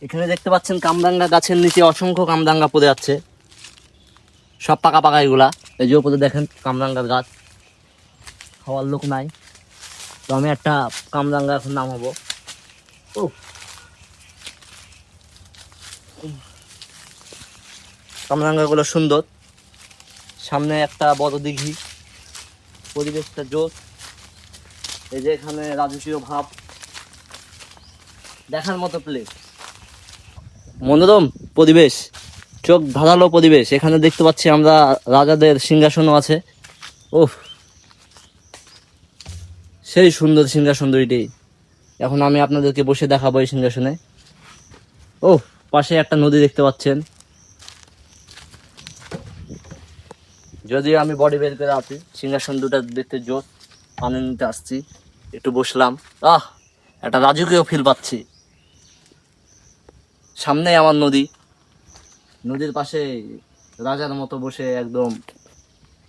এখানে দেখতে পাচ্ছেন কামরাঙ্গা গাছের নিচে অসংখ্য কামরাঙ্গা পড়ে যাচ্ছে, সব পাকা পাকা এগুলা। এই যে উপরে দেখেন কামরাঙ্গার গাছ, খাওয়ার লোক নাই, তো আমি একটা কামরাঙ্গা এখন নামাবো। ও কামরাঙ্গা গুলো সুন্দর, সামনে একটা বড় দিঘি, পরিবেশটা জোর। এই যে এখানে রাজকীয় ভাব, দেখার মতো প্লেস, মনোরম পরিবেশ, চোখ ধাঁধালো পরিবেশ। এখানে দেখতে পাচ্ছি আমরা রাজাদের সিংহাসনও আছে। ওহ, সেই সুন্দর সিংহাসন দুইটি। এখন আমি আপনাদেরকে বসে দেখাবো এই সিংহাসনে। ওহ, পাশে একটা নদী দেখতে পাচ্ছেন। যদিও আমি বডি বের করে আছি, সিংহাসন দুটা দেখতে জোর, পানি নিতে আসছি, একটু বসলাম। একটা রাজকীয় ফিল পাচ্ছি। সামনে আমার নদী, নদীর পাশে রাজার মতো বসে একদম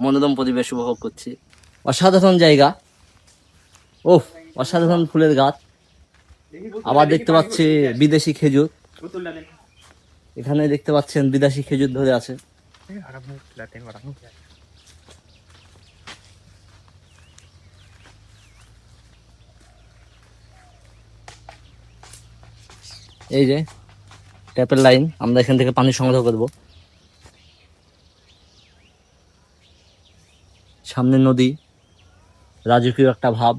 মনোরম পরিবেশ উপভোগ করছি। অসাধারণ জায়গা। ওহ, অসাধারণ ফুলের গাছ। আবার দেখতে পাচ্ছি বিদেশি খেজুর, এখানে দেখতে পাচ্ছেন বিদেশি খেজুর ধরে আছে। এই যে ট্যাপের লাইন, আমরা এখান থেকে পানি সংগ্রহ করব। সামনে নদী, রাজকীয় একটা ভাব।